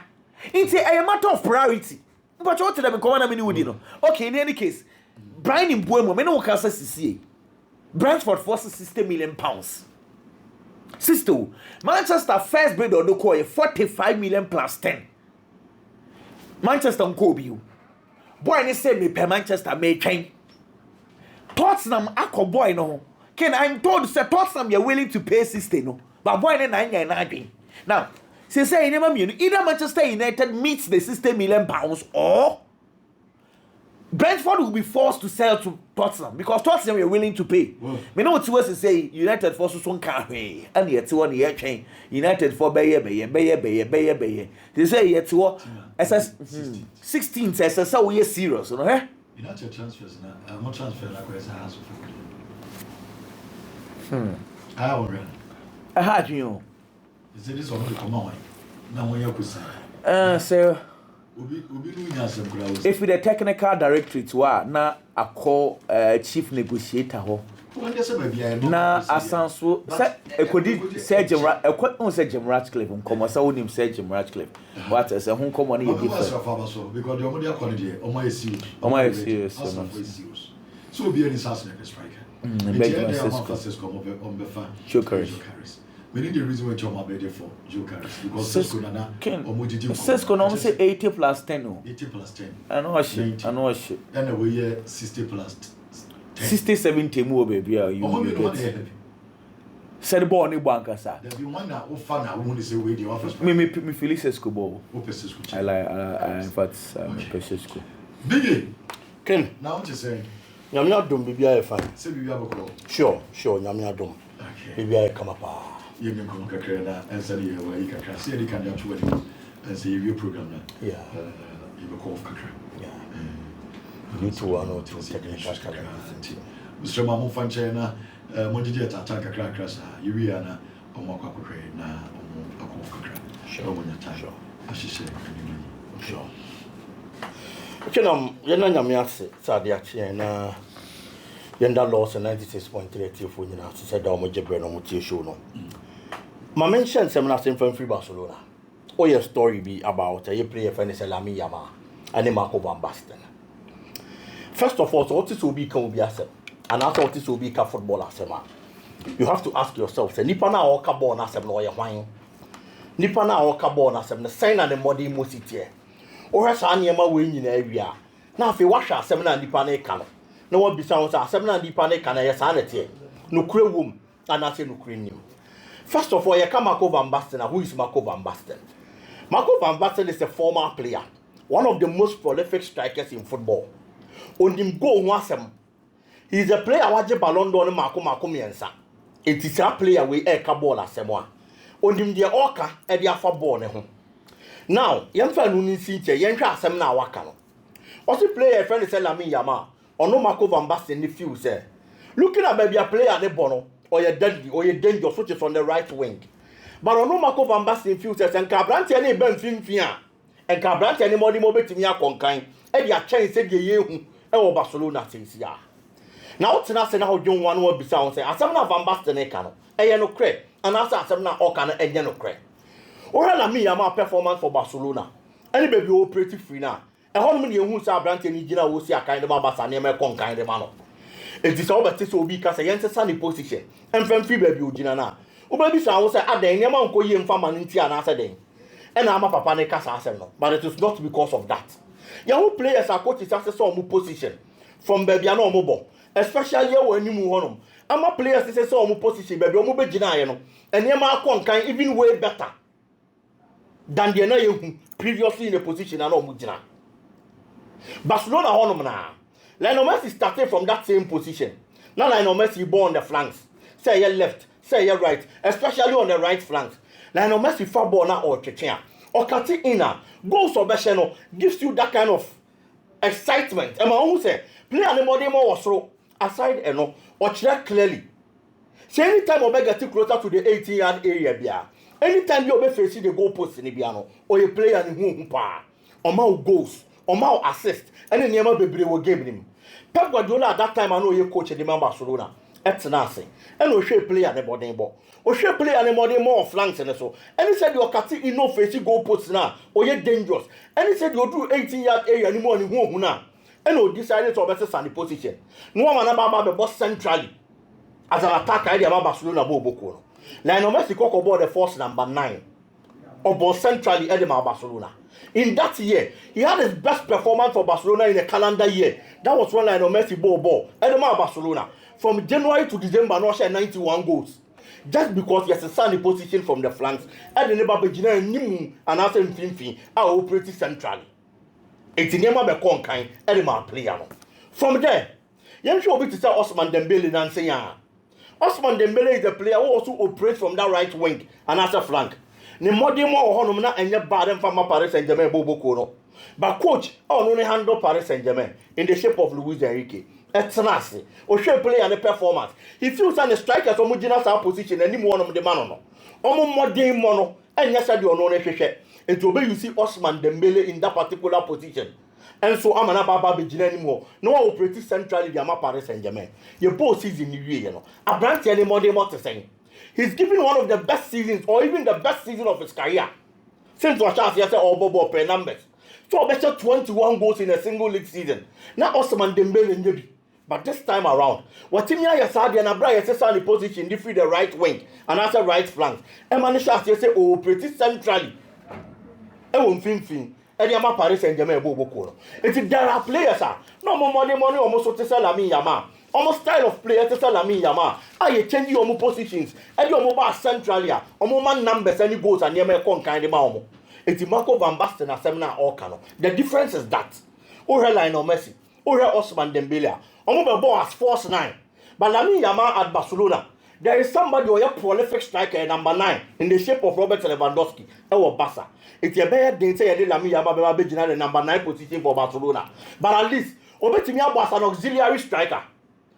It's a matter of priority. But what them come na me ni no. Okay, in any case, Brian Mbuemo me no can say Brentford forces 60 million pounds. 60. Manchester first bid on the call 45 million plus 10. Manchester nko bi. Boy ni say me per Manchester may train. Tottenham akọ boy no. Ken I'm told say Tottenham you're willing to pay 60 no. But boy na adwin. Now, say never mean either Manchester United meets the 60 million pounds or Brentford will be forced to sell to Tottenham because Tottenham were willing to pay. Me know what was to say United forces son can pay. And yet one year chain United for Bayer. They say yet what SS 16 says so we are serious, you know, eh? United transfers now. I'm transfer like where's the house of I had you. Is it this one to come on? Now when you could say. So If with the technical directorate na a call chief negotiator ho. Na asanso say ekodi Jim Ratcliffe nkomo say wonim say Jim Ratcliffe what say ho nkomo na ye different because the omo akọ dey omo serious so be any sas like striker Chokers many the reason why Choma be there for Jokers because Cisco na omo didi Cisco no say 80 plus 10 o 80 plus 10 I know shit and we here 60 plus 60 70 mu baby you get said the ball ni banka sa there be one na offer na we say we dey offer me Felix Cisco ball I like in fact Cisco Biggie Ken now what you say nyamia dom bibia e fine say bibia boko sure nyamia dom bibia e kama pa you can come kakra na answer the way you kakra see the kind of what and say your program na yeah you go call kakra yeah you two are not technical kakra Mr. Mamu Fanchena Mondidi attack kakra krasa you we na omo akwa na omo akwa kakra sure when your time sure sure Kenam yena nyamia se sade ache na yenda loss 96.3 for nyina so said omo jebre no mo tie show no ma mention some na sem from free Barcelona oh your story be about a player friend is Lami Yama and Marco van Basten. First of all, so what is obi can be asem and after what is obi ka football asema you have to ask yourself say nipa na o ka ball na asem no ye hwan nipa na o ka ball na asem na sign na the modern mositie o hwesa anema we nyina awia na afi wahwa asem na nipa na ka no na wo bisa won say asem na nipa na ka na ye sa na tie no kure wom ana say no kure nim. First of all, you come Marco van Basten. Who is Marco van Basten? Marco van Basten is a former player, one of the most prolific strikers in football. On him go wasem. He is a player who Ballon d'Or Marco miensa. It is a player we air ball asemwa. On him the orca e dia for ball ne ho. Now, yemfa no ni sinche yenhwa asem na waka no. Also player friend say Lami Yama. Ono Marco van Basten ni feel say. Looking at baby a player ne bono. Or you're deadly, or you're dangerous, which is on the right wing. But on no Marco van Basten futures and Cabranti any Ben Finfia and Cabranti any more to me a conkin, and your chain said ye Barcelona since ya. Now it's not now young one will be sound say, as some of Van Basten a cano, a no cray, and as some now all can and no cray. Or I me my performance for Barcelona. Any baby all pretty free now. And how many who saw Branty and Gina will see a kind of Babas and never conkin the man. It is all but this will be because against a sunny position. And from free baby Ujinana. Ubabi sound say, I dang your uncle Yim Famanity and answer day. And I'm a papa Necasa, but it is not because of that. Young players are coaches as a song position from Babiano Mobile, especially when you move on. I'm a players is a song position, baby Omo Gina, and Yama Concan even way better than the another previously in a position and Omujina. Barcelona Honomana. Lionel Messi started from that same position. Now Lionel Messi ball on the flanks. Say your left, say your right, especially on the right flanks. Lionel Messi far ball now or Chechnya. Or Kati Ina. Goals or Besheno gives you that kind of excitement. And my own say, play an more was throw aside and no, watch that clearly. See anytime you get closer to the 18-yard area, anytime you face the goal post in the piano, or you play an home pa, or more goals. Or more assist, and then Yama Baby will give him. Pep Guardiola at that time, I know you coach in the Barcelona. That's nothing. And we should play at the body ball. We should play at the body more flanks and so. And he said, you're cutting in no face, you go post now, or you're dangerous. And he said, you'll do 18-yard area anymore in home now. And we decided to better stand the position. No one about the boss centrally. As an attacker, I about Barcelona Bobo. Lionel Messi cock aboard the force number 9. Or boss centrally, Edema Barcelona. In that year, he had his best performance for Barcelona in a calendar year. That was when Lionel Messi ball. Edema Barcelona. From January to December, no share 91 goals. Just because he has a sunny position from the flanks, and the neighbor Begina and Nimu and after Finfin are operating centrally. It's in Yama Bekonkai, Edema player. From there, Yan show to say Osman Dembele and say, Osman Dembele is a player who also operates from that right wing and as a flank. Ni modern more honor and your bad from Paris Saint-Germain Bobo Kono. But coach, only handle Paris Saint-Germain in the shape of Luis Enrique. It's nasty. Or should play and a performance. He feels on the striker from Mujina's position and him one of the man. omo modern mono enya said you no hwehwe enti obe you see Osman Dembele in that particular position and so amana baba be gina anymore no one operate centrally the ama Paris Saint-Germain your both season ni wie no abrante any modern moto saying he's given one of the best seasons or even the best season of his career since was chance yes all bobo per numbers so better 21 goals in a single league season now Osman Dembele nyebi. But this time around, what Timia Yasadi and Abra Yasani position, defeat the right wing and after right flank. Emanisha say, oh, pretty centrally. Won't fin. Ediama Paris Saint-Germain Bobo. It's there are players, no more money, almost to Salami Yama. Almost style of player to Salami Yama. I change your positions, and your mobile centrally, or man numbers, any goals, and Yama con kind of mamo. It's Marco Van Basten and Seminar Orcano. The difference is that. Ore Lionel Messi, Ore Osman Dembele. Omo ball as force 9. But Lamine Yamal at Barcelona, there is somebody who is a prolific striker number 9 in the shape of Robert Lewandowski. Ewo Barca. It's a better than say Lamine Yamal be the number 9 position for Barcelona. But at least Obetimi was an auxiliary striker,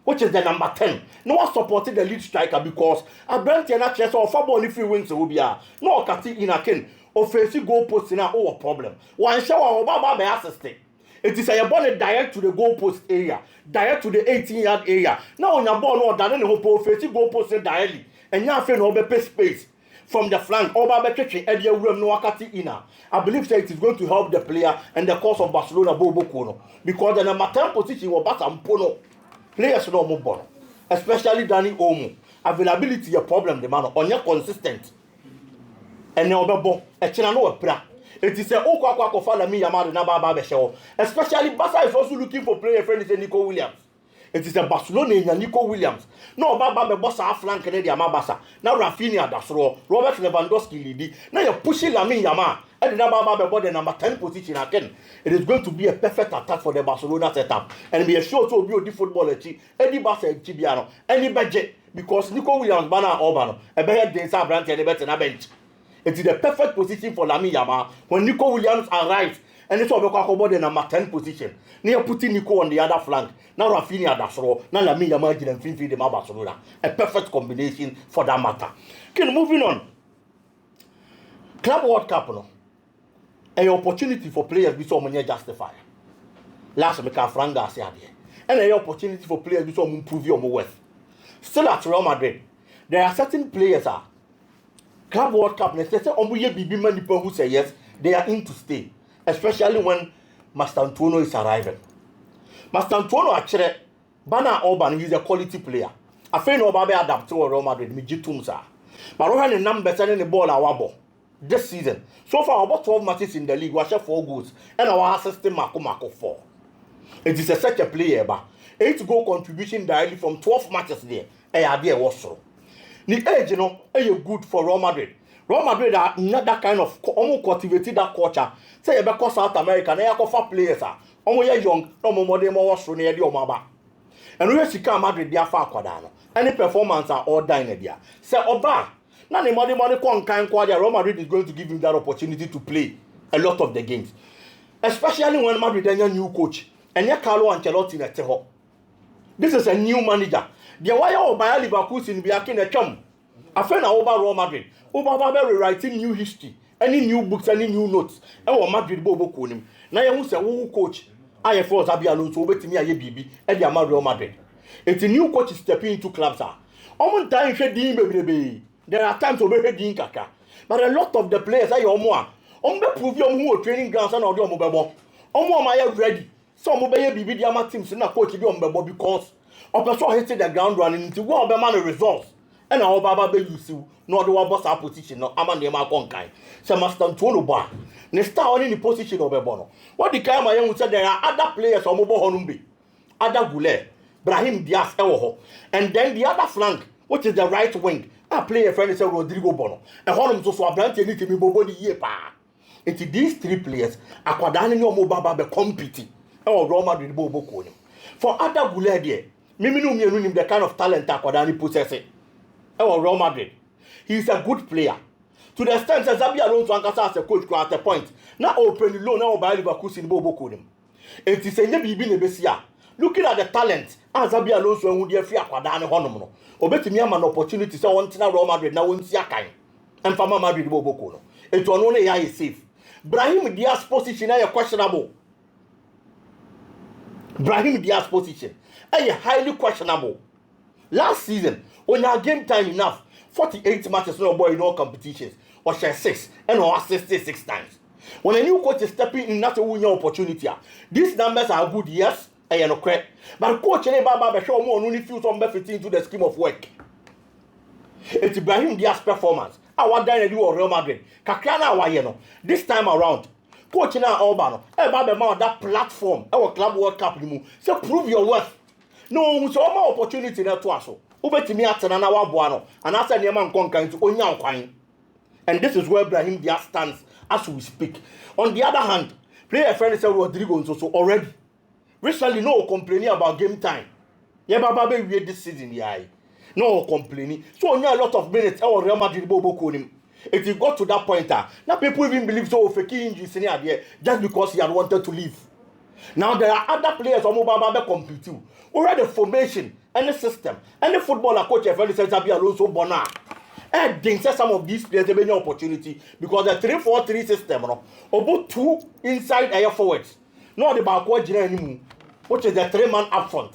which is the number 10. No one supported the lead striker because a brand and chess or football if you wins will be no kati in a kin offensive goal post in a problem. One shower Obama be assisted. It is a ball direct to the goalpost area, direct to the 18-yard area. Now on your ball, no, that any hope offensive goalpost directly, and now feel no better space from the flank. Over catching Eddie William Nwakati inner. I believe that it is going to help the player and the cause of Barcelona Bobo Kono because the number 10 position was Batam Pono. Players no more ball, especially Danny Olmo. Availability a problem, the man on your consistent. And now Bobo, a channel of pra. It is a Okwa Kofala me Yamada Naba show. Especially Barca is also looking for player friend Nico Williams. It is a Barcelona in Nico Williams. No Baba Bossa flank Canadian Mabasa. Now Rafinha Dasro, Robert Lewandowski Lidi. Now you're pushing Lamine Yamal. And now Baba the number 10 position again. It is going to be a perfect attack for the Barcelona setup. And be a sure to be a football any Barca Chibiano, any budget because Nico Williams Banner Urbano, a better than Sabrante and a better bench. It is the perfect position for Lamine Yamal when Nico Williams arrives and it's about the number 10 position. Near putting Nico on the other flank. Now Rafinha Dasro, now Lamine Yamal and Finfi de Barcelona. A perfect combination for that matter. Okay, moving on. Club World Cup, no? An opportunity for players be so many justify. Last week, Frank Garcia there. And an opportunity for players be so improve your worth. Still at Real Madrid, there are certain players Club World Cup, people who say yes, they are in to stay. Especially when Master Antonio is arriving. Master Antonio actually, Bana Orban, he's a quality player. I feel no baby adapt to Real Madrid, Mijitumsa. But we have the numbers and the ball our this season. So far, about 12 matches in the league, we have 4 goals, and our assistant Marco 4. It is such a player, but 8 goal contribution directly from 12 matches there. There also. The age, good for Real Madrid. Real Madrid are not that kind of almost cultivated that culture. Say because South America, they are for players. Almost young, no more than more so near the Omaba. And we see Madrid, they are far quadano. Any performance are all dying there. Say Oba, now the money kind quadia. Real Madrid is going to give him that opportunity to play a lot of the games, especially when Madrid is a new coach and Carlo Ancelotti in a teho. This is a new manager. The wire of Bayer Leverkusen be akin a chum. I find over Real Madrid. Over rewriting new history, any new books, any new notes. And Madrid Bobo Kunim. Now you say who coach. I force Abi Alonso over to me a BB and the Real Madrid. It's a new coach stepping into clubs. Almost time baby. There are times over heading kaka. But a lot of the players are your more. Prove your who training grounds and audio mobile. My ready. Some mobile BB Diama teams in a coach because Operator hitting the ground running into what the man results. And our Baba be you see, no the one boss our position, no Amandema Conkai. So Master Antonio Bar. Next on in the position of a bono. What the kind of young said there are other players on Mobo Honumbi, Ada Goulet, Brahim Diaz Ewoho, and then the other flank, which is the right wing, a player friend is Rodrigo Bono, and Honum to Swabranti and it Bobo the year pa. Into these 3 players, Aquadani no Mobaba be competing, or Roma with Bobo Konim. For Ada Goulet there. Mimi no him the kind of talent Aquadani possesses. Real Madrid. He is a good player. To the extent that Xabi Alonso Ankasa as a coach at a point. Now open low now by Leverkusen Bobo Konim. It is a Nebi Nebesia. Looking at the talent, as Xabi Alonso and Woody Free Aquadani Honomono. Obeti me an opportunity so one Real Madrid now won't see a kind. and Fama Madrid Boboko no it was only ya is safe Brahim Diaz position is questionable Brahim Diaz position is highly questionable last season when you game time enough 48 matches no boy in all competitions or share 6 and or assisted 6 times when a new coach is stepping in not a winning opportunity these numbers are good yes and no correct but coach and Baba show more only feels on fit into the scheme of work it's Brahim Diaz performance our dine do Real Madrid kakana wa ye no this time around coach na Albano e ba be ma that platform our club world cup ni mu say prove your worth no so more opportunity na to aso obetimi atena na waboa no and asa niam nkonkan to onya nkwan and this is where Brahim Diaz stands as we speak on the other hand player friend say Rodrigo so already recently no complaining about game time ye baba be we this season yai no complaining so only a lot of minutes our Real Madrid Boboko him it got to that point now people even believe so fake injuries in there just because he had wanted to leave now there are other players on Baba compete already the formation and the system and the footballer coach Feli says Abi Alonso Bona and they say some of these players they have an opportunity because the 3-4-3 system no about 2 inside air forwards no the back anymore which is the 3-man up front.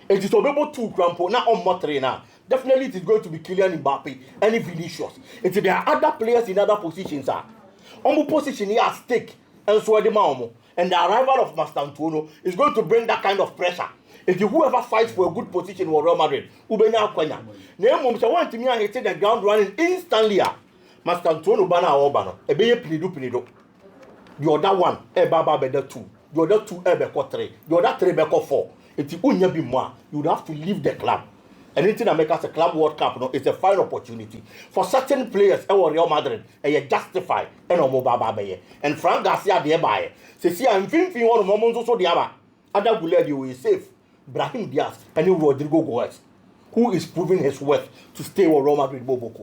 It is about 2 crampo now on more 3 now. Definitely it is going to be Kylian Mbappe and Vinicius. It there are other players in other positions on position here at stake and so the Maumo. And the arrival of Mastantuono is going to bring that kind of pressure. If you whoever fights for a good position with Real Madrid, Ubenya Kwenya. Name so want me hit the ground running instantly. Mastantuono bana obano. Ebeye pinido. The other one, Baba be the 2. The other 2 be 3. The other 3 be 4. If you unya be more, you would have to leave the club. Anything that makes us a club World Cup, no, it's a fine opportunity for certain players. Real Madrid, and you justify and Frank Garcia thereby. See, I'm thinking one of moments also the other Guled you will save Brahim Diaz and Rodrigo Goes, who is proving his worth to stay with Real Madrid Boboko.